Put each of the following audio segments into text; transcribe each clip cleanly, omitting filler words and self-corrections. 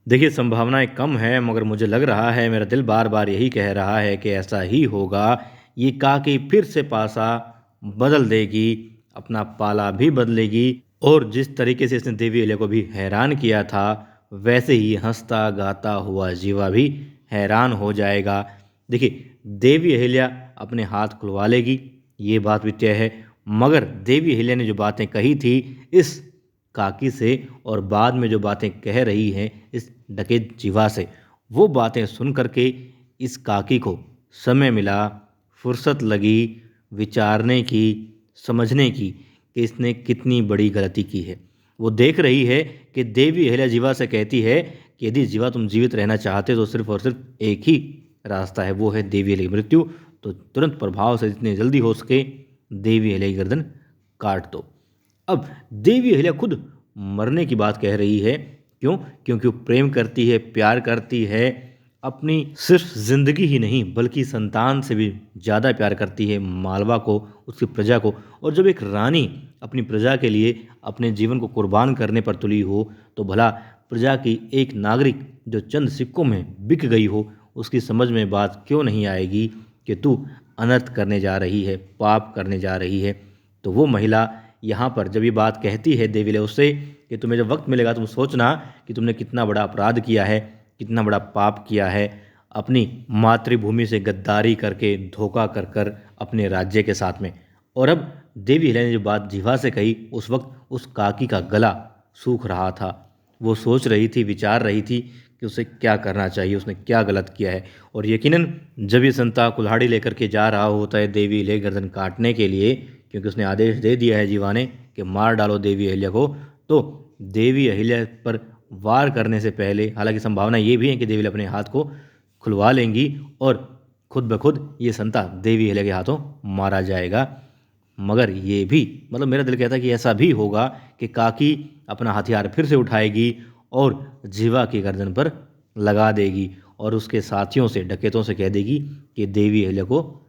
देखिए, संभावनाएँ कम हैं मगर मुझे लग रहा है, मेरा दिल बार-बार यही कह रहा है कि ऐसा ही होगा। ये काकी फिर से पासा बदल देगी, अपना पाला भी बदलेगी और जिस तरीके से इसने देवी अहिल्या को भी हैरान किया था, वैसे ही हँसता-गाता हुआ जीवा भी हैरान हो जाएगा। देखिए, देवी अहिल्या अपने हाथ खुलवा लेगी, ये बात भी तय है। मगर देवी अहिल्या ने जो बातें कही थी इस काकी से और बाद में जो बातें कह रही है इस डकैत जीवा से, वो बातें सुन कर के इस काकी को समय मिला, फुर्सत लगी विचारने की, समझने की कि इसने कितनी बड़ी गलती की है। वो देख रही है कि देवी अहिल्या जीवा से कहती है कि यदि जीवा तुम जीवित रहना चाहते हो तो सिर्फ़ और सिर्फ़ एक ही रास्ता है, वो है देवी अहिल्या की मृत्यु। तो तुरंत प्रभाव से जितनी जल्दी हो सके देवी अहिल्या की गर्दन काट दो। अब देवी अहिल्या खुद मरने की बात कह रही है। क्यों? क्योंकि वो प्रेम करती है, प्यार करती है, अपनी सिर्फ ज़िंदगी ही नहीं बल्कि संतान से भी ज़्यादा प्यार करती है मालवा को, उसकी प्रजा को। और जब एक रानी अपनी प्रजा के लिए अपने जीवन को कुर्बान करने पर तुली हो, तो भला प्रजा की एक नागरिक जो चंद सिक्कों में बिक गई हो, उसकी समझ में बात क्यों नहीं आएगी कि तू अनर्थ करने जा रही है, पाप करने जा रही है। तो वो महिला यहाँ पर जब ये बात कहती है देवी अहिल्या उससे कि तुम्हें जब वक्त मिलेगा तुम सोचना कि तुमने कितना बड़ा अपराध किया है, कितना बड़ा पाप किया है, अपनी मातृभूमि से गद्दारी करके, धोखा कर कर अपने राज्य के साथ में। और अब देवी अहिल्या ने जो बात जीवा से कही, उस वक्त उस काकी का गला सूख रहा था। वो सोच रही थी, विचार रही थी कि उसे क्या करना चाहिए, उसने क्या गलत किया है। और यकीनन जब ये संता कुल्हाड़ी लेकर के जा रहा होता है देवी अहिल्या की गर्दन काटने के लिए, क्योंकि उसने आदेश दे दिया है जीवा ने कि मार डालो देवी अहिल्या को, तो देवी अहिल्या पर वार करने से पहले, हालांकि संभावना ये भी है कि देवी अहिल्या अपने हाथ को खुलवा लेंगी और खुद ब खुद ये संता देवी अहिल्या के हाथों मारा जाएगा। मगर ये भी मतलब मेरा दिल कहता है कि ऐसा भी होगा कि काकी अपना हथियार फिर से उठाएगी और जीवा की गर्दन पर लगा देगी और उसके साथियों से, डकैतों से कह देगी कि देवी अहिल्या को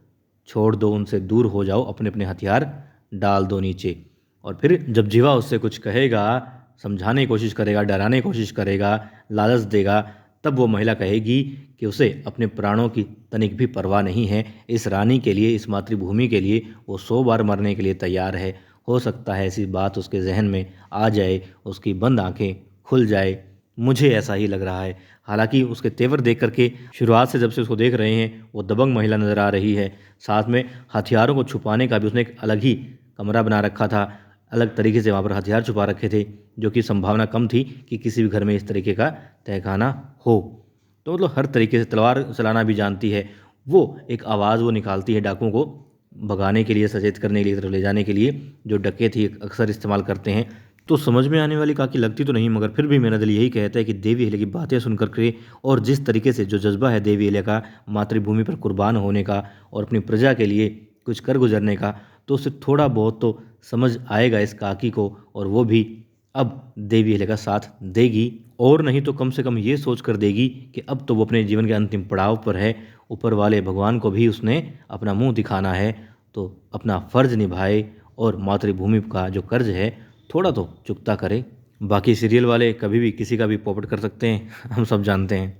छोड़ दो, उनसे दूर हो जाओ, अपने अपने हथियार डाल दो नीचे। और फिर जब जीवा उससे कुछ कहेगा, समझाने की कोशिश करेगा, डराने की कोशिश करेगा, लालच देगा, तब वो महिला कहेगी कि उसे अपने प्राणों की तनिक भी परवाह नहीं है। इस रानी के लिए, इस मातृभूमि के लिए वो 100 बार मरने के लिए तैयार है। हो सकता है ऐसी बात उसके जहन में आ जाए, उसकी बंद आंखें खुल जाए। मुझे ऐसा ही लग रहा है। हालांकि उसके तेवर देख करके शुरुआत से जब से उसको देख रहे हैं, वो दबंग महिला नज़र आ रही है। साथ में हथियारों को छुपाने का भी उसने एक अलग ही कमरा बना रखा था, अलग तरीके से वहाँ पर हथियार छुपा रखे थे, जो कि संभावना कम थी कि किसी भी घर में इस तरीके का तहखाना हो। तो मतलब हर तरीके से तलवार चलाना भी जानती है। वो एक आवाज़ वो निकालती है डाकुओं को भगाने के लिए, सचेत करने के लिए, तरफ ले जाने के लिए, जो डकैत ही अक्सर इस्तेमाल करते हैं। तो समझ में आने वाली काकी लगती तो नहीं, मगर फिर भी मेरा दिल यही कहता है कि देवी अहिल्या की बातें सुन कर के और जिस तरीके से जो जज्बा है देवी अहिल्या का मातृभूमि पर कुर्बान होने का और अपनी प्रजा के लिए कुछ कर गुजरने का, तो उससे थोड़ा बहुत तो समझ आएगा इस काकी को और वो भी अब देवी अहिल्या का साथ देगी। और नहीं तो कम से कम ये सोच कर देगी कि अब तो वो अपने जीवन के अंतिम पड़ाव पर है, ऊपर वाले भगवान को भी उसने अपना मुंह दिखाना है, तो अपना फ़र्ज निभाए और मातृभूमि का जो कर्ज है थोड़ा तो चुकता करे। बाकी सीरियल वाले कभी भी किसी का भी पोपट कर सकते हैं, हम सब जानते हैं।